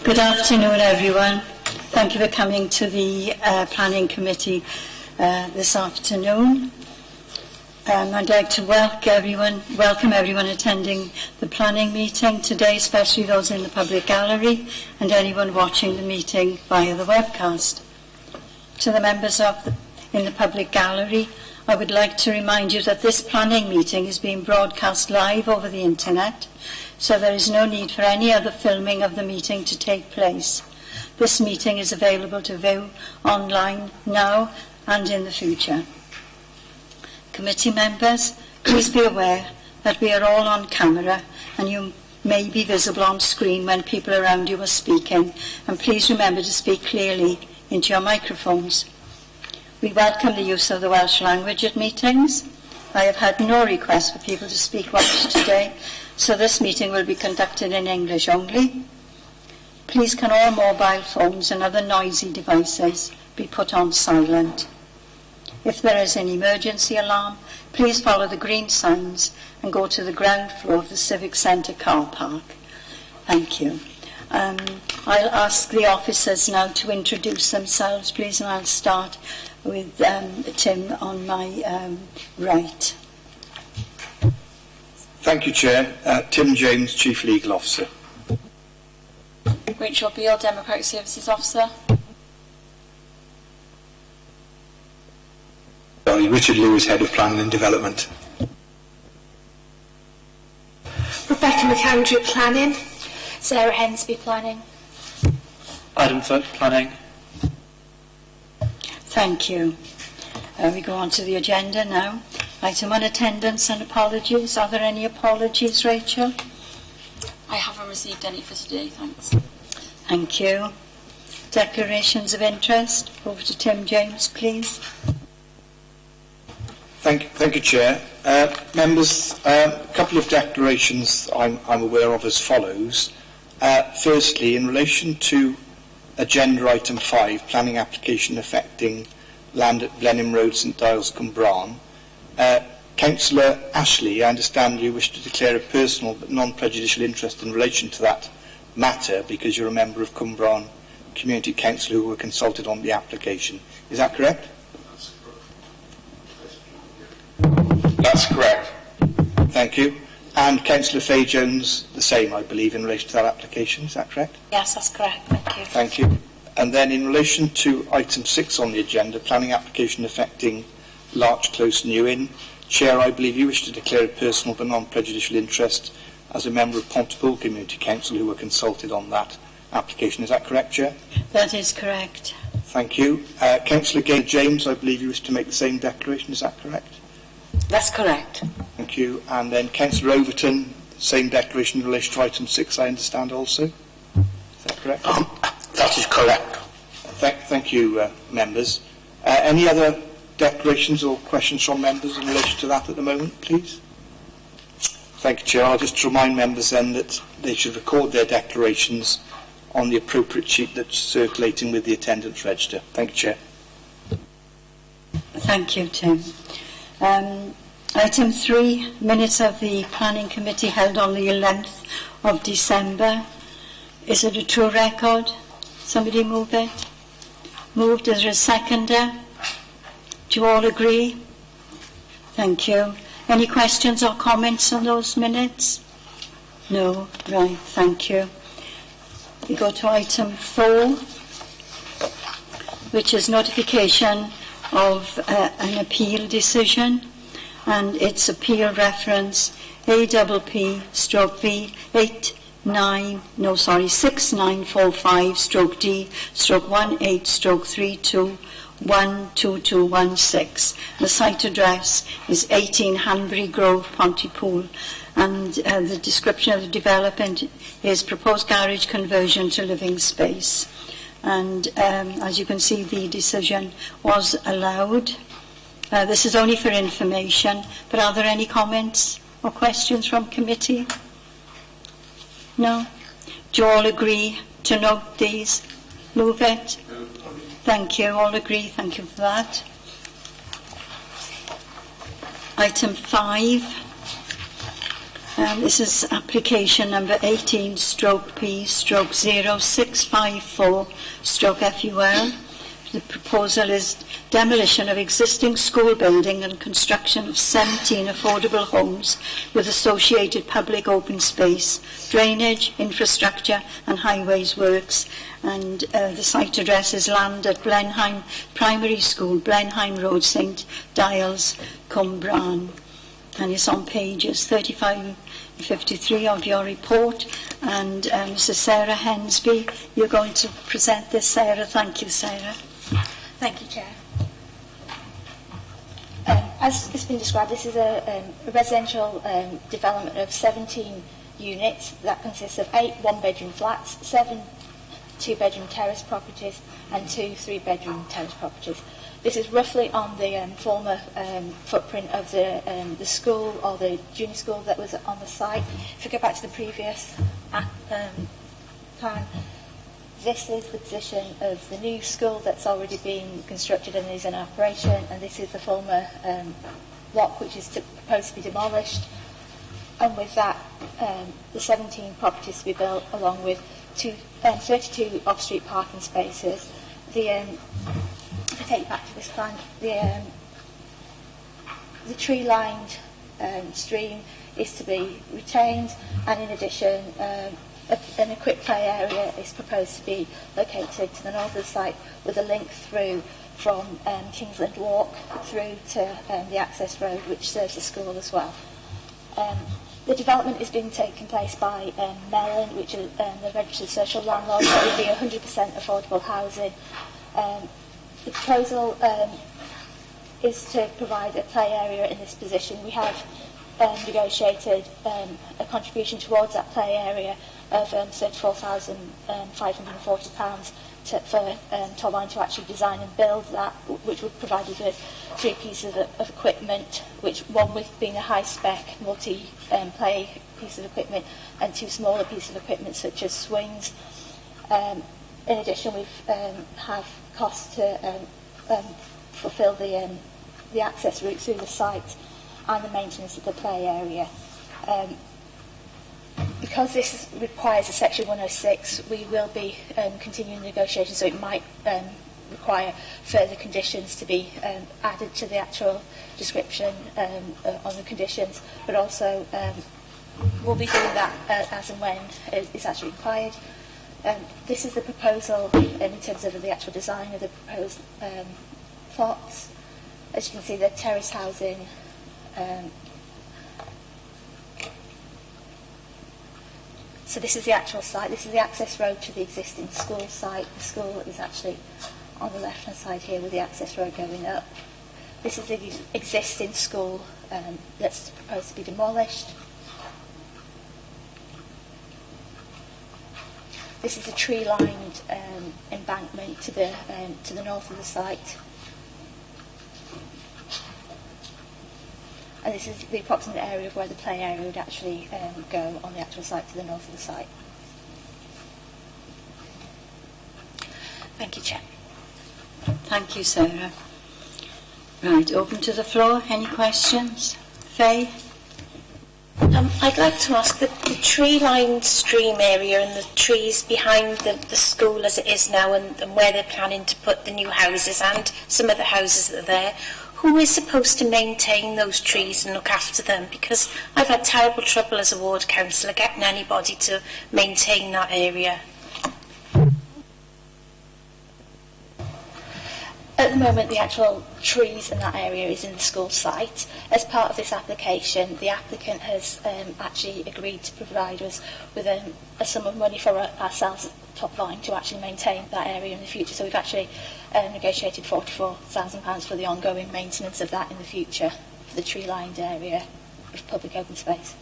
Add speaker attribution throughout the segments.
Speaker 1: Good afternoon, everyone. Thank you for coming to the Planning Committee this afternoon. I'd like to welcome everyone attending the planning meeting today, especially those in the public gallery and anyone watching the meeting via the webcast. To the members in the public gallery, I would like to remind you that this planning meeting is being broadcast live over the internet, so there is no need for any other filming of the meeting to take place. This meeting is available to view online now and in the future. Committee members, please be aware that we are all on camera and you may be visible on screen when people around you are speaking, and please remember to speak clearly into your microphones. We welcome the use of the Welsh language at meetings. I have had no request for people to speak Welsh today, so this meeting will be conducted in English only. Please can all mobile phones and other noisy devices be put on silent. If there is an emergency alarm, please follow the green signs and go to the ground floor of the Civic Centre car park. Thank you. I'll ask the officers now to introduce themselves, please, and I'll start with Tim on my right.
Speaker 2: Thank you, Chair. Tim James, Chief Legal Officer.
Speaker 3: Rachel Beale, Democratic Services Officer.
Speaker 4: Richard Lewis, Head of Planning and Development.
Speaker 5: Rebecca McAndrew, Planning.
Speaker 3: Sarah Hensby, Planning.
Speaker 6: Adam Foote, Planning.
Speaker 1: Thank you. We go on to the agenda now. Item 1, attendance and apologies. Are there any apologies, Rachel?
Speaker 3: I haven't received any for today, thanks.
Speaker 1: Thank you. Declarations of interest. Over to Tim James, please.
Speaker 2: Thank you, Chair. Members, a couple of declarations I'm aware of as follows. Firstly, in relation to agenda item 5, planning application affecting land at Blenheim Road, St Giles, Cwmbran, Councillor Ashley, I understand you wish to declare a personal but non-prejudicial interest in relation to that matter because you're a member of Cwmbran Community Council who were consulted on the application. Is that correct?
Speaker 4: That's correct.
Speaker 2: Thank you. And Councillor Fay-Jones, the same, I believe, in relation to that application. Is that correct?
Speaker 3: Yes, that's correct. Thank you.
Speaker 2: Thank you. And then in relation to item 6 on the agenda, planning application affecting Larch Close, New Inn, Chair, I believe you wish to declare a personal but non-prejudicial interest as a member of Pontypool Community Council who were consulted on that application. Is that correct, Chair?
Speaker 1: That is correct.
Speaker 2: Thank you. Councillor Gaynor James, I believe you wish to make the same declaration. Is that correct?
Speaker 1: That's correct.
Speaker 2: Thank you. And then Councillor Overton, same declaration in relation to item 6, I understand also. Is that correct?
Speaker 4: That is correct.
Speaker 2: Thank you, members. Any other declarations or questions from members in relation to that at the moment, please? Thank you, Chair. I'll just remind members then that they should record their declarations on the appropriate sheet that's circulating with the attendance register. Thank you, Chair.
Speaker 1: Thank you, Tim. Item 3, minutes of the Planning Committee held on the 11th of December. Is it a true record? Somebody move it? Moved. Is there a seconder? Do you all agree? Thank you. Any questions or comments on those minutes? No? Right, thank you. We go to item 4, which is notification of an appeal decision, and its appeal reference APP/V 6945/D/18/32/12216. The site address is 18 Hanbury Grove, Pontypool, and the description of the development is proposed garage conversion to living space. And as you can see, the decision was allowed. This is only for information, but are there any comments or questions from committee? No? Do you all agree to note these? Move it? Thank you. All agree. Thank you for that. Item 5. This is application number 18/P/0654/FUL. The proposal is demolition of existing school building and construction of 17 affordable homes with associated public open space, drainage, infrastructure and highways works. And the site address is land at Blenheim Primary School, Blenheim Road, St Giles, Cwmbran. And it's on pages 35 and 53 of your report. And Mrs. Sarah Hensby, you're going to present this, Sarah. Thank you, Sarah.
Speaker 5: Thank you, Chair. As it's been described, this is a residential development of 17 units that consists of 8 one-bedroom flats, 7 two-bedroom terrace properties and 2 three-bedroom terrace properties. This is roughly on the former footprint of the school or the junior school that was on the site. If we go back to the previous plan, this is the position of the new school that's already been constructed and is in operation, and this is the former block which is proposed to be demolished. And with that, the 17 properties to be built, along with 32 off-street parking spaces. If I take you back to this plan, the tree-lined stream is to be retained, and in addition, an equipped play area is proposed to be located to the north of the site with a link through from Kingsland Walk through to the access road, which serves the school as well. The development is being taken place by Mellon, which is the registered social landlord. It would be 100% affordable housing. The proposal is to provide a play area in this position. We have negotiated a contribution towards that play area of £34,540 for Torbine to actually design and build that, which would provide us with 3 pieces of equipment, which one with being a high-spec multi-play piece of equipment and 2 smaller pieces of equipment such as swings. In addition, we have costs to fulfil the access route through the site and the maintenance of the play area. Because this requires a Section 106, we will be continuing negotiations, so it might require further conditions to be added to the actual description on the conditions, but also we'll be doing that as and when it's actually required. This is the proposal in terms of the actual design of the proposed plots. As you can see, the terrace housing so this is the actual site. This is the access road to the existing school site. The school is actually on the left-hand side here with the access road going up. This is the existing school that's proposed to be demolished. This is a tree-lined embankment to the north of the site. And this is the approximate area of where the play area would actually go on the actual site to the north of the site. Thank you, Chair.
Speaker 1: Thank you, Sarah. Right, open to the floor. Any questions? Faye?
Speaker 7: I'd like to ask the tree-lined stream area and the trees behind the school as it is now and where they're planning to put the new houses and some of the houses that are there, who is supposed to maintain those trees and look after them? Because I've had terrible trouble as a ward councillor getting anybody to maintain that area.
Speaker 5: At the moment, the actual trees in that area is in the school site. As part of this application, the applicant has actually agreed to provide us with a sum of money for ourselves at Torbine to actually maintain that area in the future. So we've actually negotiated £44,000 for the ongoing maintenance of that in the future for the tree-lined area of public open space.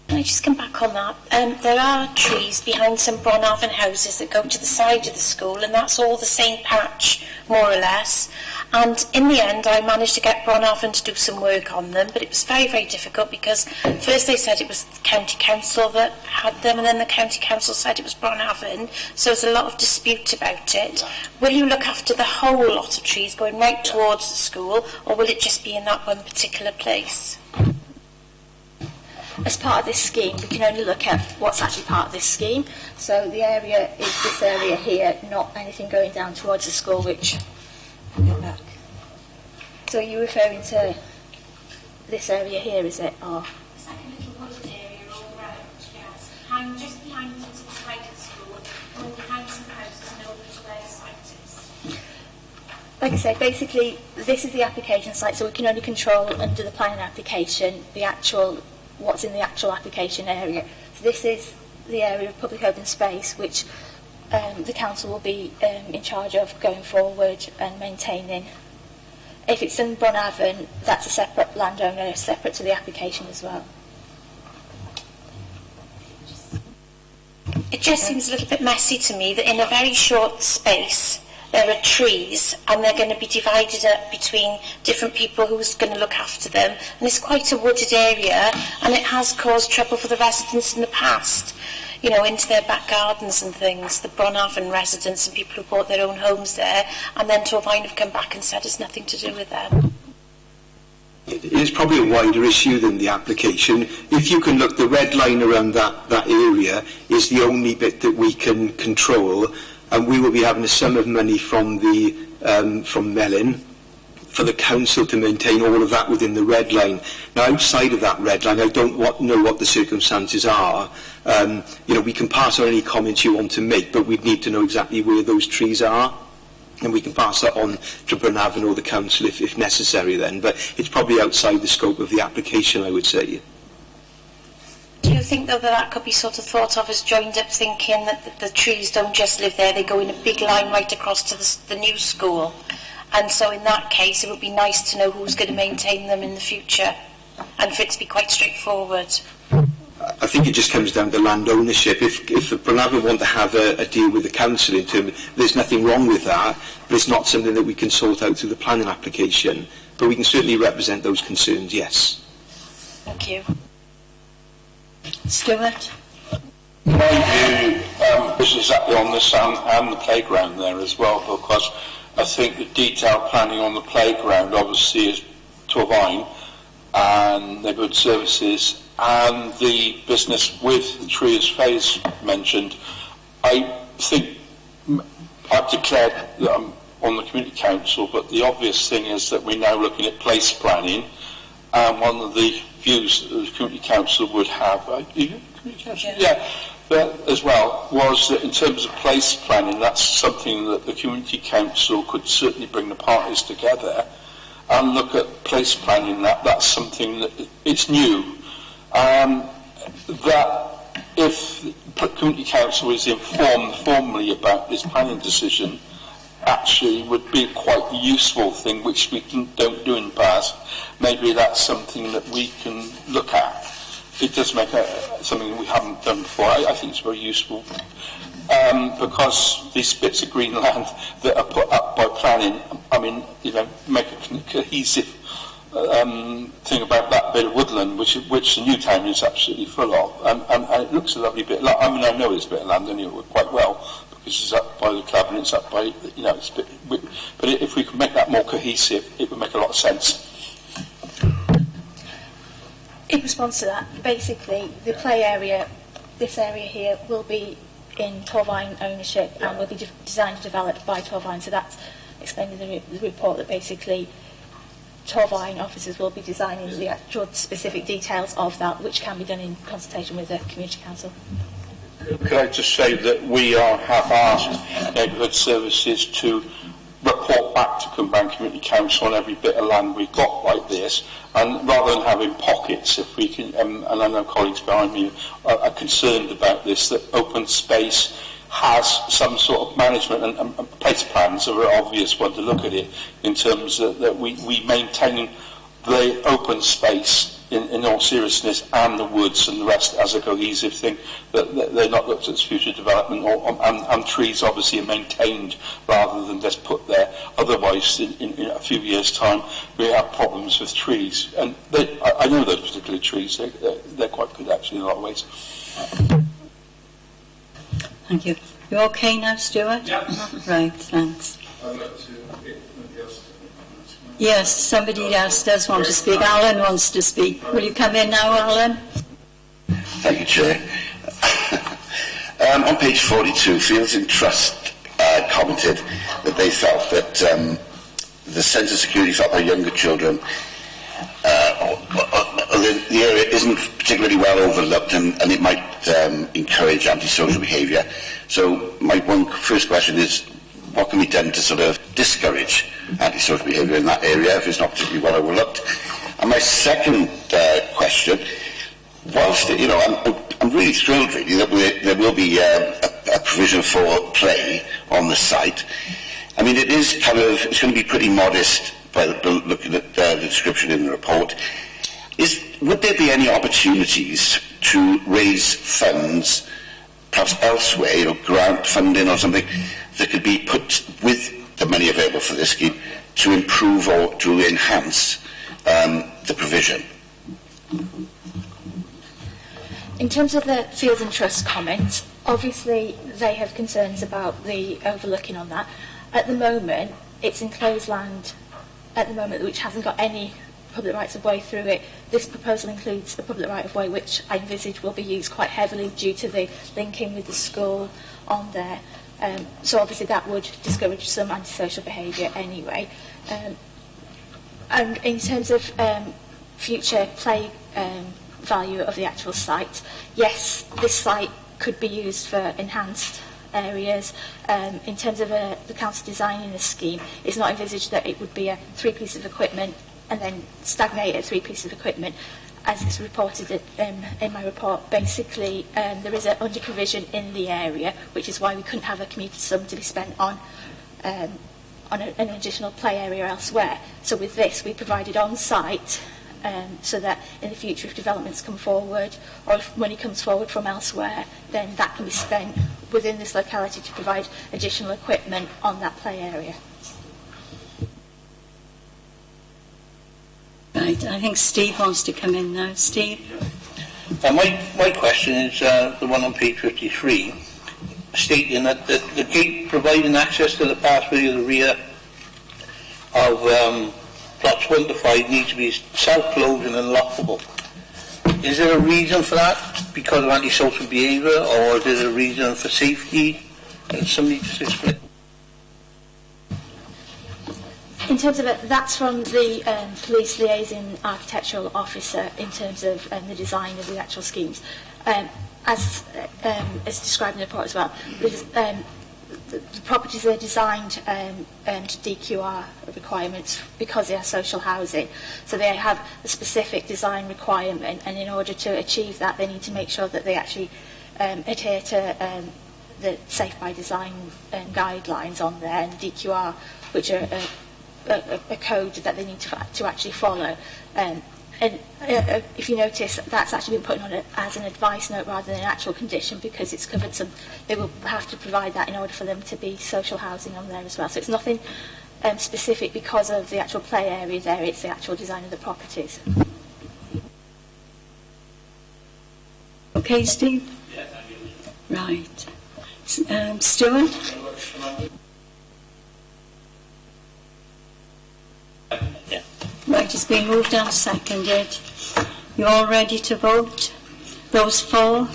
Speaker 7: Can I just come back on that? There are trees behind some Bronavon houses that go to the side of the school, and that's all the same patch more or less. And in the end, I managed to get Bronavon to do some work on them, but it was very, very difficult because first they said it was the county council that had them, and then the county council said it was Bronavon, so there's a lot of dispute about it. Will you look after the whole lot of trees going right towards the school, or will it just be in that one particular place?
Speaker 5: As part of this scheme, we can only look at what's actually part of this scheme. So the area is this area here, not anything going down towards the school, which... Go back. So you're referring to this area here, is it? Or...
Speaker 7: It's like a little wooded area all around, yes. Just behind it to the side of the school, and then behind some houses and over to where the site is.
Speaker 5: Like I say, basically, this is the application site, so we can only control under the planning application what's in the actual application area. So this is the area of public open space, which the council will be in charge of going forward and maintaining. If it's in Bronavon, that's a separate landowner, separate to the application as well.
Speaker 7: It just seems a little bit messy to me that in a very short space there are trees and they're going to be divided up between different people who's going to look after them, and it's quite a wooded area and it has caused trouble for the residents in the past, you know, into their back gardens and things, the Bronavon residents and people who bought their own homes there, and then Torfaen have come back and said it's nothing to do with them.
Speaker 4: It is probably a wider issue than the application. If you can look, the red line around that area is the only bit that we can control, and we will be having a sum of money from Melin for the council to maintain all of that within the red line. Now, outside of that red line, I don't know what the circumstances are. We can pass on any comments you want to make, but we'd need to know exactly where those trees are, and we can pass that on to Bronavon or the council if necessary then, but it's probably outside the scope of the application, I would say.
Speaker 7: Do you think, though, that could be sort of thought of as joined up thinking that the trees don't just live there, they go in a big line right across to the new school? And so in that case, it would be nice to know who's going to maintain them in the future, and for it to be quite straightforward.
Speaker 4: I think it just comes down to land ownership. If the Bronavon want to have a deal with the council in terms, there's nothing wrong with that, but it's not something that we can sort out through the planning application. But we can certainly represent those concerns, yes.
Speaker 7: Thank you.
Speaker 1: Stuart?
Speaker 8: My view is exactly on this and the playground there as well, because I think the detailed planning on the playground obviously is Torfaen and Neighbourhood Services, and the business with the tree, as Faye's mentioned. I think I've declared that I'm on the community council, but the obvious thing is that we're now looking at place planning, and one of the views that the community council would have, as well, was that in terms of place planning, that's something that the community council could certainly bring the parties together and look at place planning. That's something that it's new. That if the community council is informed formally about this planning decision, actually would be quite a useful thing, which we don't do in the past. Maybe that's something that we can look at. It does make something we haven't done before. I think it's very useful, because these bits of green land that are put up by planning, make a cohesive thing about that bit of woodland, which the new town is absolutely full of, and it looks a lovely bit. I know this bit of land anyway quite well, because it's up by the club and it's up by, it's a bit, but if we can make that more cohesive, it would make a lot of sense.
Speaker 5: In response to that, basically, the play area, this area here, will be in Torfaen ownership and will be designed and developed by Torfaen. So that's explained in the report, that basically Torfaen officers will be designing the actual specific details of that, which can be done in consultation with the Community Council.
Speaker 8: Could I just say that we have asked Neighbourhood Services to report back to Cumbrian Community Council on every bit of land we've got like this, and rather than having pockets, if we can, and I know colleagues behind me are concerned about this, that open space has some sort of management and place plans are an obvious one to look at it, in terms of that we maintain the open space in all seriousness, and the woods and the rest as a cohesive thing, that they're not looked at as future development, and trees obviously are maintained rather than just put there. Otherwise, in a few years' time, we have problems with trees. And I know those particular trees, they're quite good actually in a lot of ways.
Speaker 1: Thank you. You okay now, Stuart?
Speaker 6: Yeah.
Speaker 1: Right, thanks.
Speaker 8: I'd like to get somebody else.
Speaker 1: Yes, somebody else does want to speak. Alan wants to speak. Will you come in now, Alan?
Speaker 9: Thank you, Chair. On page 42, Fields and Trust commented that they felt that the sense of security felt by younger children, the area isn't particularly well overlooked, and it might encourage antisocial behaviour. So my first question is, what can be done to sort of discourage antisocial behaviour in that area if it's not particularly well overlooked? And my second question, whilst I'm really thrilled really that there will be a provision for play on the site. I mean, it's going to be pretty modest by looking at the description in the report. Would there be any opportunities to raise funds, perhaps elsewhere, grant funding or something, that could be put with the money available for this scheme to improve or to enhance the provision?
Speaker 5: In terms of the Fields and Trust comment, obviously they have concerns about the overlooking on that. At the moment, it's enclosed land at the moment which hasn't got any public rights of way through it. This proposal includes a public right of way which I envisage will be used quite heavily due to the linking with the school on there. So obviously that would discourage some antisocial behaviour anyway. And in terms of future play value of the actual site, yes, this site could be used for enhanced areas. In terms of the council designing the scheme, it's not envisaged that it would be a 3 pieces of equipment and then stagnate at 3 pieces of equipment. As is reported in my report, basically there is an under provision in the area, which is why we couldn't have a community sum to be spent on an additional play area elsewhere. So with this, we provided on site so that in the future, if developments come forward or if money comes forward from elsewhere, then that can be spent within this locality to provide additional equipment on that play area.
Speaker 1: Right, I think Steve wants to come in now. Steve?
Speaker 10: My question is the one on page 53, stating that the gate providing access to the pathway to the rear of plots 1 to 5 needs to be self-closing and lockable. Is there a reason for that? Because of antisocial behaviour, or is there a reason for safety? Can somebody just explain?
Speaker 5: In terms of it, that's from the police liaison architectural officer in terms of the design of the actual schemes. As described in the report as well, the properties are designed to DQR requirements because they are social housing. So they have a specific design requirement, and in order to achieve that, they need to make sure that they actually adhere to the Safe by Design guidelines on there, and DQR, which are a code that they need to actually follow. And if you notice, that's actually been put on as an advice note rather than an actual condition, because it's covered some. They will have to provide that in order for them to be social housing on there as well. So it's nothing specific because of the actual play area there. It's the actual design of the properties.
Speaker 1: Okay, Steve?
Speaker 6: Yeah, thank you.
Speaker 1: Right. Stuart?
Speaker 10: Yeah.
Speaker 1: Right, it's been moved and seconded. You all ready to vote? Those for?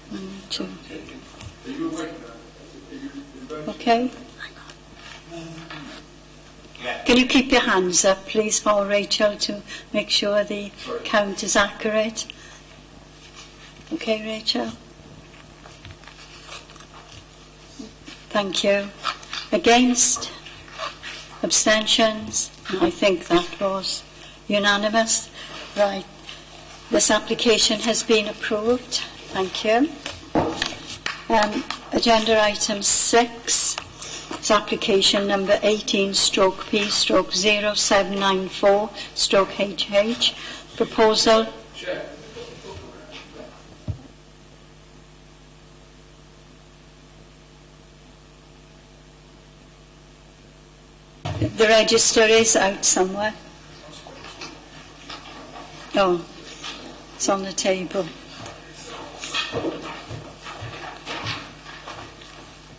Speaker 1: 1, 2. Okay. Can you keep your hands up, please, for Rachel, to make sure the count is accurate? Okay, Rachel? Thank you. Against? Abstentions? I think that was unanimous. Right. This application has been approved. Thank you. Agenda item 6. It's application number 18/P/0794/HH. Proposal. The register is out somewhere. Oh, it's on the table.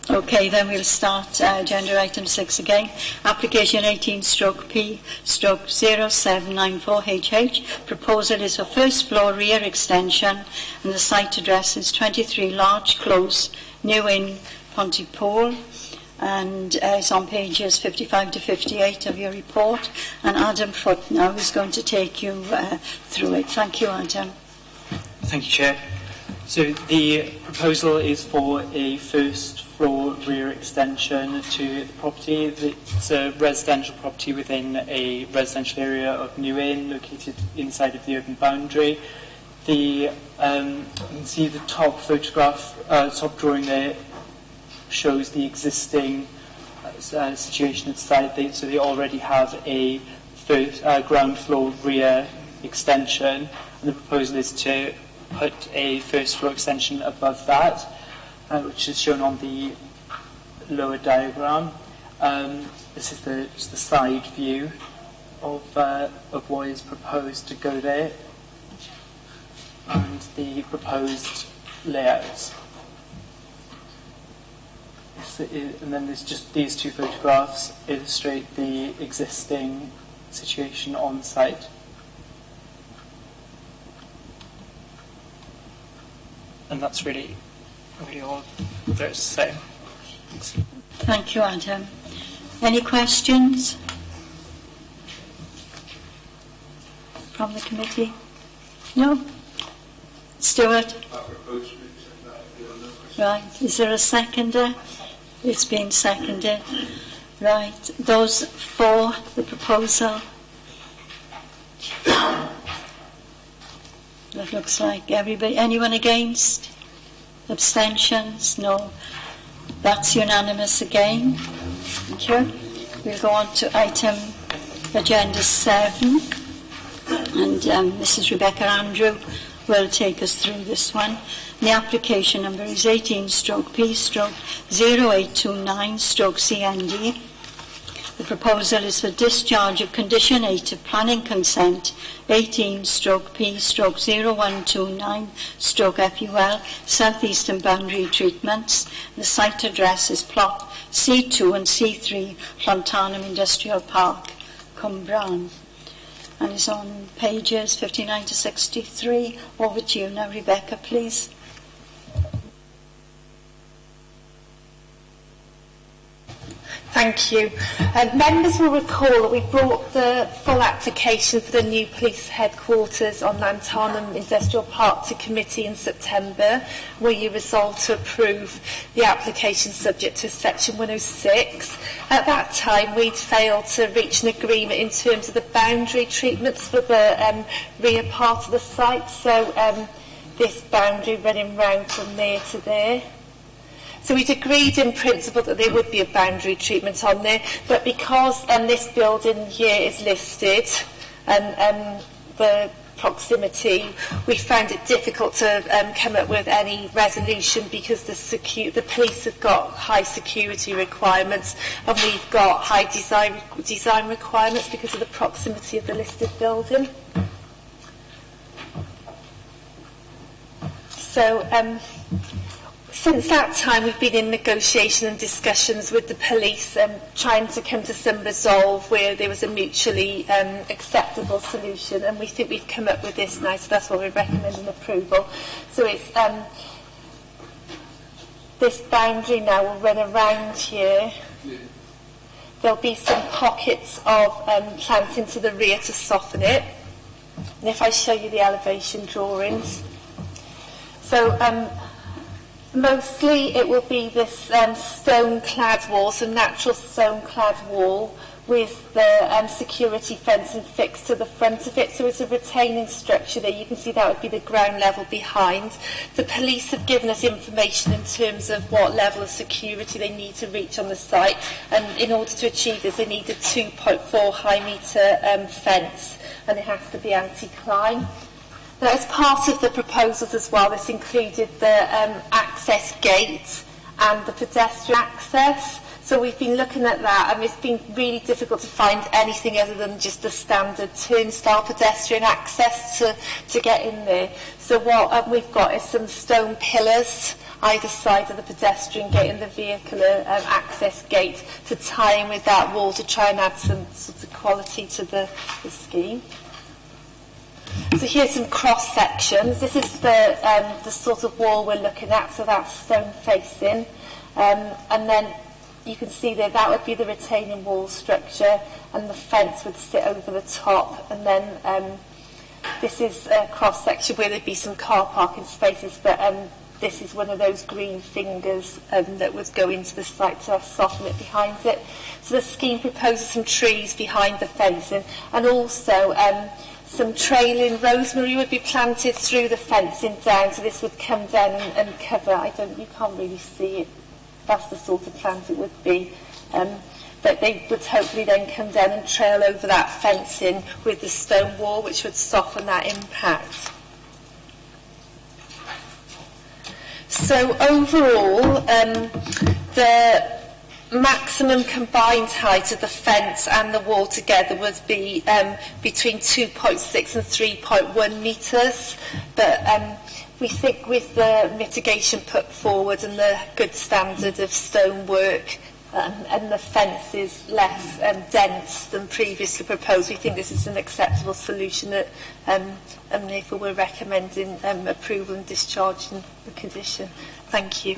Speaker 1: Okay, then we'll start agenda item 6 again. Application 18/P/0794HH. Proposal is for first floor rear extension, and the site address is 23 Large Close, New Inn, Pontypool, and it's on pages 55 to 58 of your report. And Adam Foote now is going to take you through it. Thank you, Adam.
Speaker 6: Thank you, Chair. So the proposal is for a first floor rear extension to the property. It's a residential property within a residential area of New Inn, located inside of the urban boundary. You can see the top photograph, top drawing there, shows the existing situation at site. So they already have a first ground floor rear extension, and the proposal is to put a first floor extension above that, which is shown on the lower diagram. This is the side view of what is proposed to go there, and the proposed layout. And then there's just these two photographs illustrate the existing situation on site. And that's really all there's to say. Thanks.
Speaker 1: Thank you, Adam. Any questions from the committee? No? Stuart? Right. Is there a seconder? It's been seconded. Right. Those for the proposal? That looks like everybody. Anyone against? Abstentions? No. That's unanimous again. Thank you. We'll go on to item agenda 7. And Mrs. Rebecca Andrew will take us through this one. The application number is 18/P/0829/CND. The proposal is for discharge of Condition 8 of planning consent 18/P/0129/FUL South Eastern Boundary Treatments. The site address is plot C2 and C3 Llantarnam Industrial Park, Cwmbran, and is on pages 59 to 63. Over to you now, Rebecca, please.
Speaker 7: Thank you. Members will recall that we brought the full application for the new police headquarters on Llantarnam Industrial Park to committee in September, where you resolved to approve the application subject to Section 106. At that time, we'd failed to reach an agreement in terms of the boundary treatments for the rear part of the site, so this boundary running round from there to there. So we'd agreed in principle that there would be a boundary treatment on there, but because this building here is listed and the proximity, we found it difficult to come up with any resolution because the police have got high security requirements and we've got high design requirements because of the proximity of the listed building. So since that time, we've been in negotiation and discussions with the police and trying to come to some resolve where there was a mutually acceptable solution, and we think we've come up with this now, so that's why we're recommending approval. So it's this boundary now will run around here. There'll be some pockets of planting to the rear to soften it. And if I show you the elevation drawings. So mostly it will be this stone-clad wall, so natural stone-clad wall
Speaker 5: with the security fencing fixed to the front of it. So it's a retaining structure there. You can see that would be the ground level behind. The police have given us information in terms of what level of security they need to reach on the site, and in order to achieve this they need a 2.4 high metre fence, and it has to be anti-climb. Now, as part of the proposals as well, this included the access gate and the pedestrian access. So we've been looking at that, and it's been really difficult to find anything other than just the standard turnstile pedestrian access to get in there. So what we've got is some stone pillars either side of the pedestrian gate and the vehicular access gate to tie in with that wall to try and add some sort of quality to the scheme. So here's some cross sections. This is the sort of wall we're looking at, so that's stone facing, and then you can see there that would be the retaining wall structure, and the fence would sit over the top, and then this is a cross section where there'd be some car parking spaces, but this is one of those green fingers that would go into the site to soften it behind it. So the scheme proposes some trees behind the fencing, and also some trailing rosemary would be planted through the fencing down, so this would come down and cover. You can't really see it. That's the sort of plant it would be. But they would hopefully then come down and trail over that fencing with the stone wall, which would soften that impact. So overall, the maximum combined height of the fence and the wall together would be between 2.6 and 3.1 metres. But we think with the mitigation put forward and the good standard of stonework and the fence is less dense than previously proposed, we think this is an acceptable solution, and therefore we're recommending approval and discharging the condition. Thank you.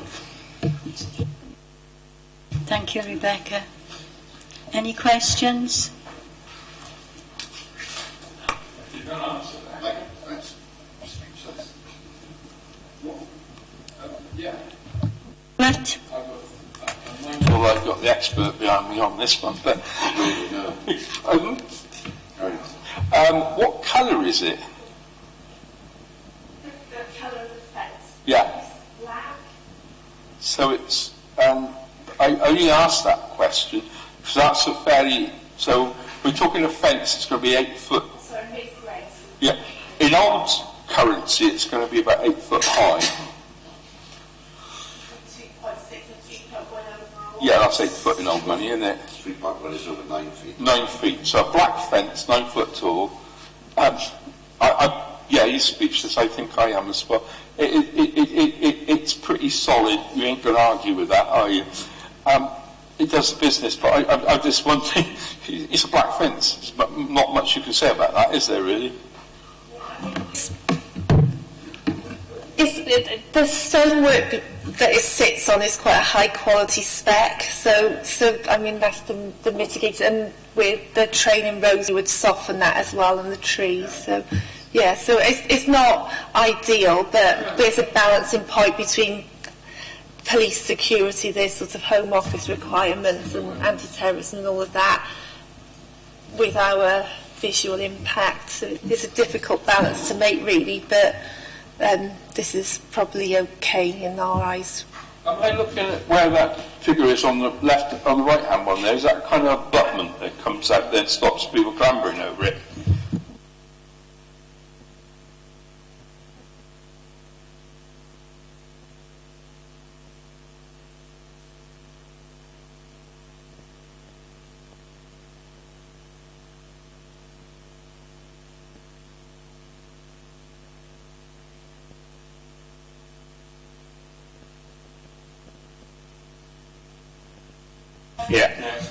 Speaker 1: Thank you, Rebecca. Any questions?
Speaker 8: You don't answer that. Yeah.
Speaker 1: What?
Speaker 8: Well, I've got the expert behind me on this one, but what colour is it?
Speaker 5: The colour of the fence?
Speaker 8: Yeah.
Speaker 5: It's black.
Speaker 8: So it's, I only asked that question because that's a fairly, so we're talking a fence, it's going to be 8 foot.
Speaker 5: So mid-grade.
Speaker 8: Yeah. In old currency, it's going to be about 8 foot high.
Speaker 5: 2.6 and 2.1 overall.
Speaker 8: Yeah, that's 8 foot in old money, isn't it?
Speaker 9: 3.1 is over 9 feet.
Speaker 8: 9 feet. So a black fence, 9 foot tall. Yeah, he's speechless. I think I am as well. It's pretty solid. You ain't going to argue with that, are you? It does the business, but I just one thing. It's a black fence. Not much you can say about that, is there really?
Speaker 5: The stonework that it sits on is quite a high quality spec, so I mean that's the mitigator, and with the trailing rows you would soften that as well, and the trees. So yeah, so it's not ideal, but there's a balancing point between police security, there's sort of home office requirements and anti-terrorism and all of that, with our visual impact. So it's a difficult balance to make really, but this is probably okay in our eyes.
Speaker 8: Am I looking at where that figure is on the left, on the right hand one there? Is that kind of abutment that comes out then stops people clambering over it?
Speaker 10: Yeah.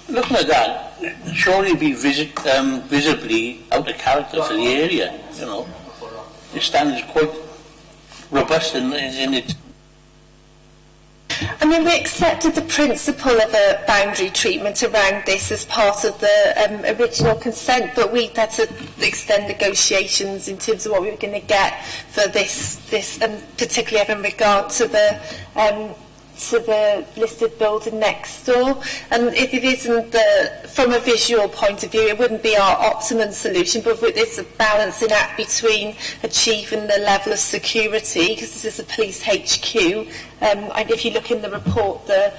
Speaker 10: Looking at that, surely it'd be visibly out of character for the area, you know. It stands quite robust in it.
Speaker 5: I mean, we accepted the principle of a boundary treatment around this as part of the original consent, but we had to extend negotiations in terms of what we were going to get for this, and particularly having regard to the
Speaker 7: to the listed building next door, and if it isn't from a visual point of view, it wouldn't be our optimum solution, but it's a balancing act between achieving the level of security, because this is a police HQ. And if you look in the report, the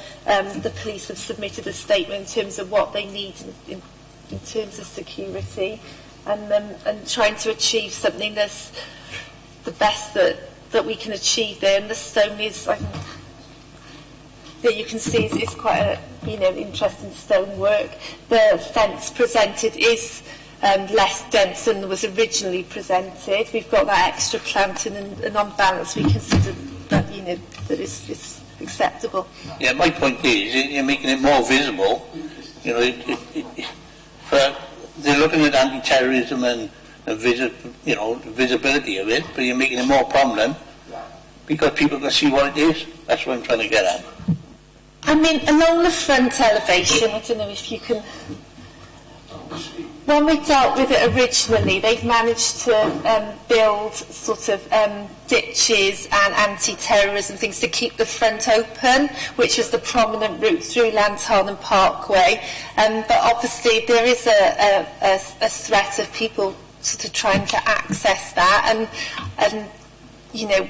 Speaker 7: police have submitted a statement in terms of what they need in terms of security, and trying to achieve something that's the best that we can achieve there. And the stone is, that you can see is quite a interesting stonework. The fence presented is less dense than was originally presented. We've got that extra planting, and on balance we consider that that is acceptable.
Speaker 10: Yeah, my point is you're making it more visible. They're looking at anti-terrorism and visibility of it, but you're making it more prominent because people can see what it is. That's what I'm trying to get at.
Speaker 7: I mean, along the front elevation, I don't know if you can... When we dealt with it originally, they've managed to build sort of ditches and anti-terrorism things to keep the front open, which was the prominent route through Lantern Parkway. But obviously there is a threat of people sort of trying to access that, and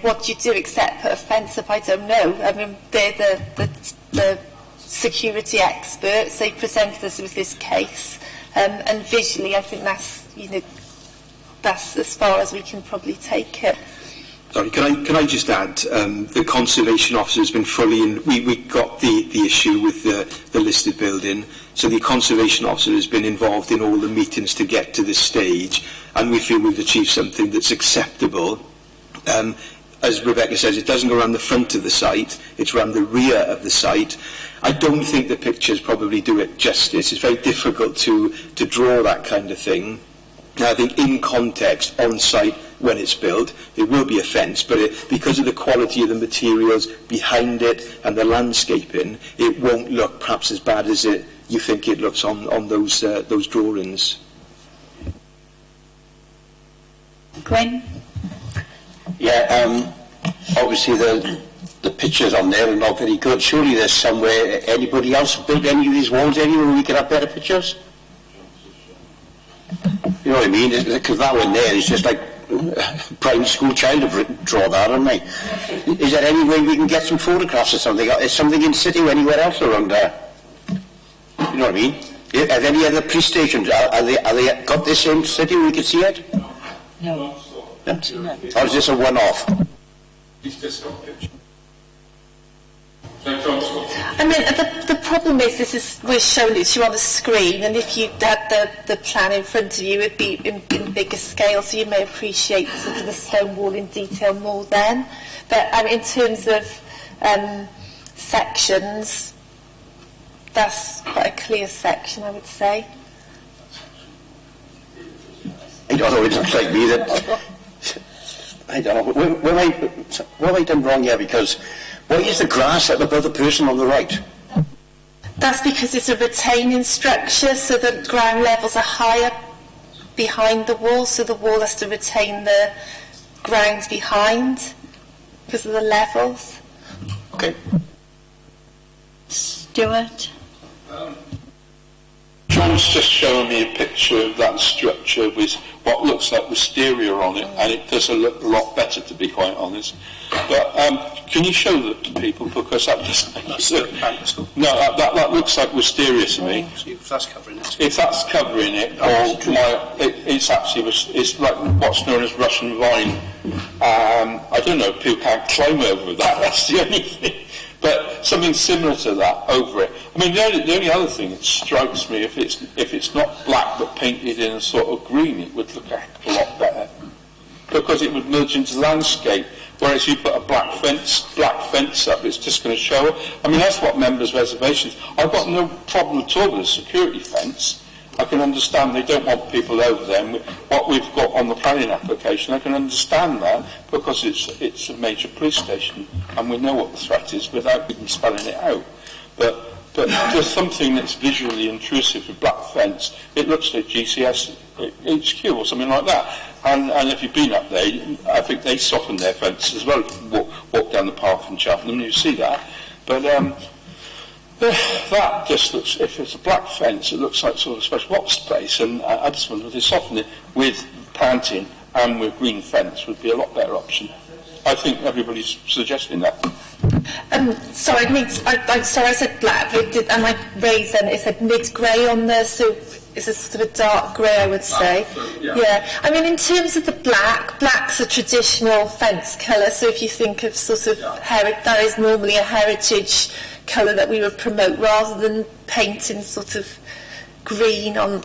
Speaker 7: what do you do except put a fence up? I don't know. I mean, they're the security experts. They presented us with this case. And visually, I think that's as far as we can probably take it.
Speaker 4: Sorry, can I just add, the conservation officer has been fully in. We got the issue with the listed building, so the conservation officer has been involved in all the meetings to get to this stage, and we feel we've achieved something that's acceptable. As Rebecca says, it doesn't go around the front of the site, it's around the rear of the site. I don't think the pictures probably do it justice. It's very difficult to draw that kind of thing. Now, I think in context, on site, when it's built, there will be a fence, but because of the quality of the materials behind it and the landscaping, it won't look perhaps as bad as you think it looks on those drawings.
Speaker 1: Gwen?
Speaker 11: Yeah, obviously the pictures on there are not very good. Surely there's somewhere anybody else built any of these walls anywhere where we could have better pictures? You know what I mean? Because that one there is just like primary school child have drawn that, haven't they? Is there any way we can get some photographs or something? Is something in situ anywhere else around there? You know what I mean? Are there any other police stations? Are they got this in situ we can see it?
Speaker 1: No.
Speaker 11: Or is this a one-off?
Speaker 7: I mean, the problem is we're showing it to you on the screen, and if you had the plan in front of you, it would be in bigger scale, so you may appreciate sort of the stone wall in detail more then. But in terms of sections, that's quite a clear section, I would say.
Speaker 11: I don't know, it looks like me that... I don't know, what have I done wrong here? Because why is the grass up above the person on the right?
Speaker 7: That's because it's a retaining structure, so the ground levels are higher behind the wall, so the wall has to retain the ground behind because of the levels.
Speaker 11: Okay.
Speaker 1: Stuart?
Speaker 8: John's just shown me a picture of that structure with what looks like wisteria on it, and it does look a lot better, to be quite honest. But can you show that to people, because that just that looks like wisteria to me.
Speaker 10: If that's covering it.
Speaker 8: If that's covering it, it's like what's known as Russian vine. I don't know, people can't climb over that. That's the only thing. But something similar to that over it. I mean, the only other thing that strikes me, if it's not black but painted in a sort of green, it would look a heck of a lot better, because it would merge into the landscape. Whereas you put a black fence up, it's just going to show it. I mean, that's what members' reservations. I've got no problem at all with a security fence. I can understand they don't want people over there. And what we've got on the planning application, I can understand that, because it's a major police station, and we know what the threat is without even spelling it out. But there's something that's visually intrusive with black fence. It looks like GCS HQ or something like that. And if you've been up there, I think they soften their fence as well. Walk down the path in Cheltenham, and you see that. But that just looks, if it's a black fence, it looks like sort of special ops space, and I just wonder if they soften it with planting and with green fence would be a lot better option. I think everybody's suggesting that.
Speaker 7: Sorry, I said black, but and I raised them, it said mid-grey on there, so it's a sort of a dark grey, I would say. Yeah. I mean, in terms of the black's a traditional fence colour, so if you think of sort of, that is normally a heritage colour that we would promote, rather than painting sort of green on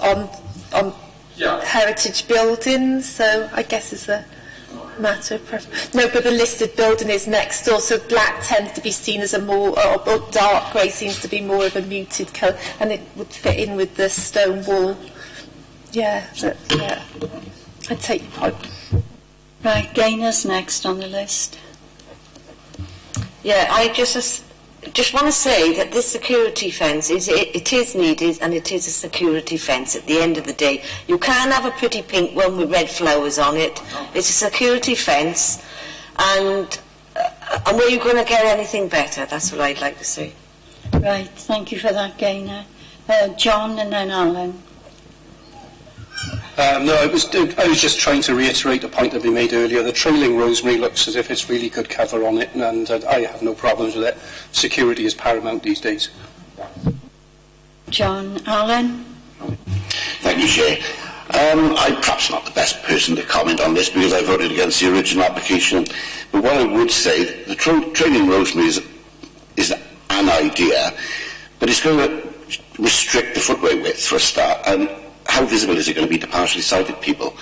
Speaker 7: heritage buildings, so I guess it's a matter of preference. No, but the listed building is next door, so black tends to be seen as a more, or dark grey seems to be more of a muted colour, and it would fit in with the stone wall. Yeah, I'd take your point.
Speaker 1: Right, Gaynor's next on the list.
Speaker 12: Yeah, I just want to say that this security fence it is needed, and it is a security fence at the end of the day. You can't have a pretty pink one with red flowers on it. It's a security fence, and where you going to get anything better? That's what I'd like to say.
Speaker 1: Right, thank you for that, Gaynor. John and then Alan.
Speaker 13: No, I was just trying to reiterate a point that we made earlier. The trailing rosemary looks as if it's really good cover on it, and I have no problems with it. Security is paramount these days.
Speaker 1: John. Alan?
Speaker 9: Thank you, Chair. I'm perhaps not the best person to comment on this because I voted against the original application, but what I would say, the trailing rosemary is an idea, but it's going to restrict the footway width for a start, and how visible is it going to be to partially sighted people?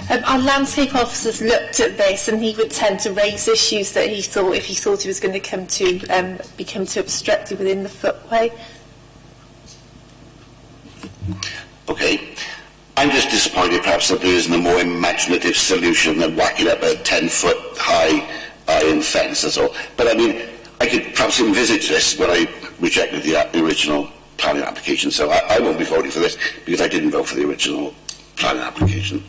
Speaker 7: Our landscape officers looked at this, and he would tend to raise issues that he thought, if he thought he was going to become too obstructed within the footway.
Speaker 9: Okay. I'm just disappointed perhaps that there isn't a more imaginative solution than whacking up a 10-foot high iron fence, that's all. But I mean, I could perhaps envisage this when I rejected the original planning application, so I won't be voting for this because I didn't vote for the original planning application.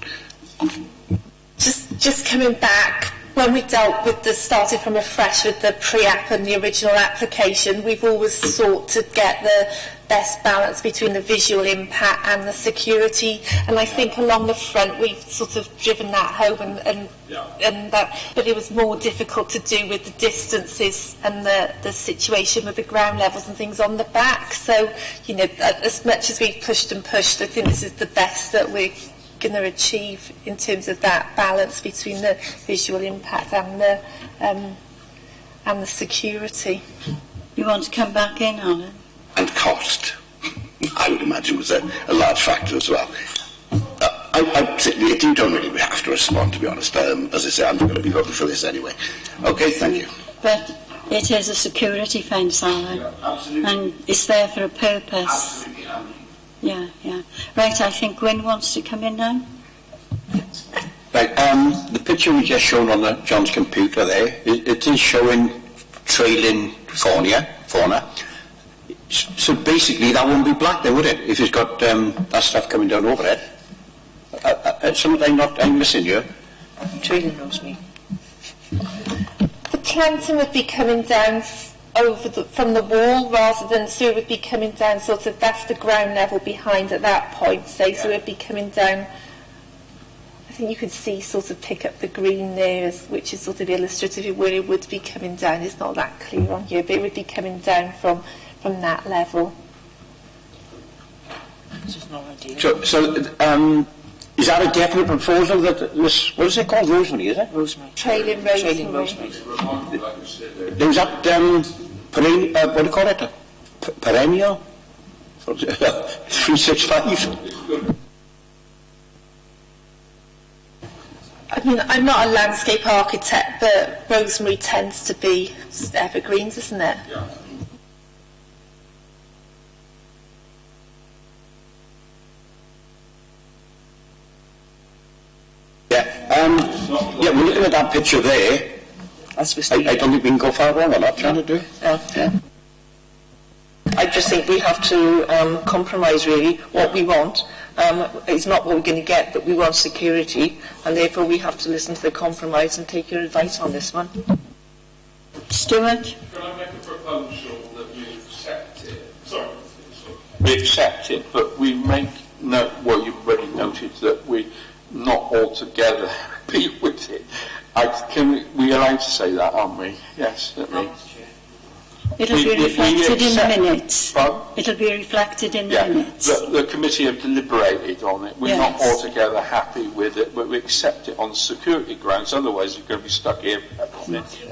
Speaker 7: Just coming back, when we dealt with started from afresh with the pre-app and the original application, we've always sought to get the best balance between the visual impact and the security, and I think along the front we've sort of driven that home, and that, but it was more difficult to do with the distances and the situation with the ground levels and things on the back. So, you know, as much as we've pushed and pushed, I think this is the best that we're going to achieve in terms of that balance between the visual impact and the security.
Speaker 1: You want to come back in, Alan?
Speaker 9: And cost, I would imagine, was a large factor as well. You don't really have to respond, to be honest. As I say, I'm not going to be voting for this anyway. Okay, thank you.
Speaker 1: But it is a security fence, Alan.
Speaker 9: Yeah, absolutely.
Speaker 1: And it's there for a purpose.
Speaker 9: Absolutely.
Speaker 1: Yeah. Right, I think Gwyn wants to come in now.
Speaker 11: Right, the picture we just shown on John's computer there, it is showing trailing fauna. So basically that wouldn't be black then, would it? If it's got that stuff coming down over it. Something I'm missing here.
Speaker 12: Trailing rosemary.
Speaker 7: The planting would be coming down from the wall rather than, so it would be coming down sort of, that's the ground level behind at that point, so it would be coming down. I think you could see, sort of pick up the green there, which is sort of illustrative of where it would be coming down. It's not that clear on here, but it would be coming down from that level.
Speaker 11: So is that a definite proposal that this, what is it called, rosemary, is it?
Speaker 12: Rosemary.
Speaker 7: Trailing rosemary.
Speaker 11: There was that, what do you call it? Perennial? 365?
Speaker 7: I mean, I'm not a landscape architect, but rosemary tends to be evergreens, isn't it?
Speaker 8: Yeah.
Speaker 11: Yeah, we're looking at that picture there. I don't think we can go far wrong on that, trying to do.
Speaker 12: Yeah.
Speaker 11: I
Speaker 14: just think we have to compromise, really. What we want is not what we're going to get, but we want security, and therefore we have to listen to the compromise and take your advice on this one.
Speaker 1: Stuart?
Speaker 8: Can I make a proposal that we accept it? Sorry. We accept it, but we make note, well, you've already noted that we're not altogether happy with it. We're allowed to say that, aren't we? Yes, certainly.
Speaker 1: It'll be reflected in the minutes.
Speaker 8: Pardon?
Speaker 1: It'll be reflected in the minutes.
Speaker 8: The committee have deliberated on it. We're not altogether happy with it, but we accept it on security grounds. Otherwise, you're going to be stuck here.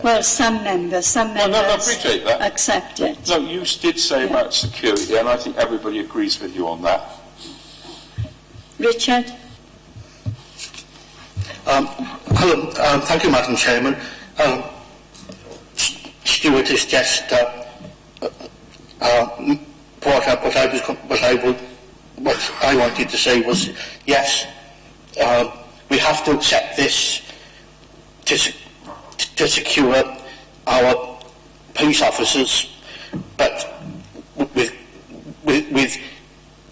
Speaker 1: Well, some members
Speaker 8: appreciate that.
Speaker 1: Accept it.
Speaker 8: No, you did say about security, and I think everybody agrees with you on that.
Speaker 1: Richard?
Speaker 10: Hello, thank you, Madam Chairman. Stuart has just brought up what I wanted to say was, yes, we have to accept this to secure our police officers, but with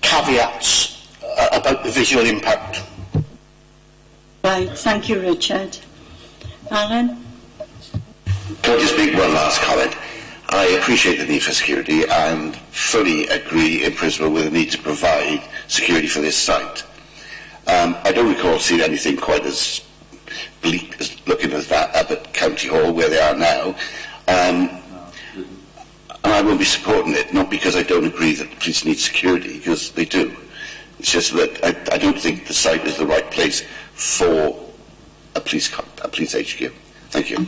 Speaker 10: caveats about the visual impact.
Speaker 1: Right, thank you, Richard. Alan?
Speaker 9: Can I just make one last comment? I appreciate the need for security and fully agree in principle with the need to provide security for this site. I don't recall seeing anything quite as bleak as looking at that up at County Hall where they are now. And I won't be supporting it, not because I don't agree that the police need security, because they do. It's just that I don't think the site is the right place for a police HQ. Thank you.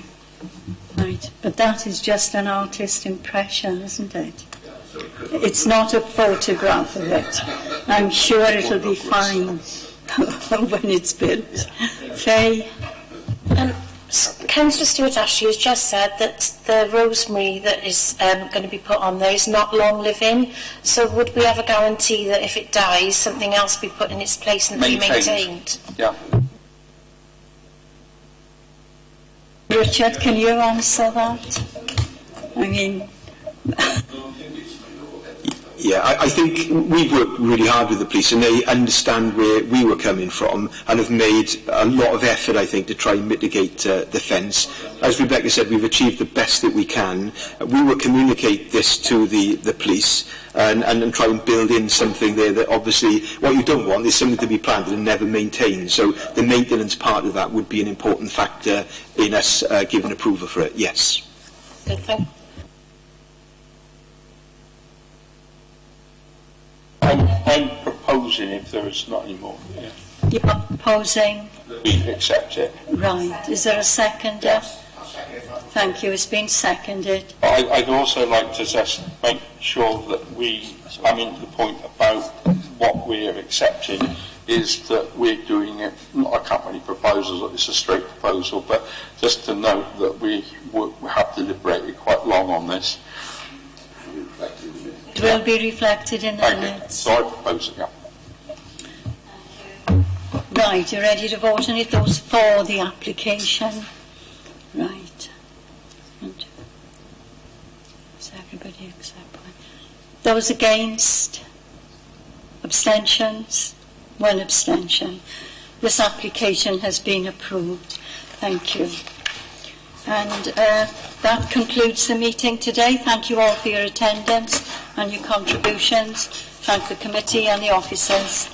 Speaker 1: Right, but that is just an artist's impression, isn't it? It's not a photograph of it. I'm sure it'll be fine when it's built. Faye?
Speaker 7: Councillor Stuart Ashley has just said that the rosemary that is going to be put on there is not long living. So would we have a guarantee that if it dies, something else be put in its place and be maintained?
Speaker 8: Yeah.
Speaker 1: Richard, can you answer that? I mean...
Speaker 4: Yeah, I think we've worked really hard with the police and they understand where we were coming from and have made a lot of effort, I think, to try and mitigate the fence. As Rebecca said, we've achieved the best that we can. We will communicate this to the police and try and build in something there that obviously what you don't want is something to be planted and never maintained. So the maintenance part of that would be an important factor in us giving approval for it, yes.
Speaker 7: Good, thank you.
Speaker 8: I'm proposing, if there is not any more,
Speaker 1: You're proposing?
Speaker 8: that we accept it.
Speaker 1: Right. Is there a second?
Speaker 8: Yes.
Speaker 1: Thank you. It's been seconded.
Speaker 8: I'd also like to just make sure that the point about what we're accepting is that we're doing it, not a company proposal, it's a straight proposal, but just to note that we have deliberated quite long on this.
Speaker 1: It will be reflected in the minutes.
Speaker 8: So I propose it,
Speaker 1: Right, you ready to vote on it? Those for the application? Right. And does everybody accept one? Those against? Abstentions? One abstention. This application has been approved. Thank you. And that concludes the meeting today. Thank you all for your attendance and your contributions. Thank the committee and the officers.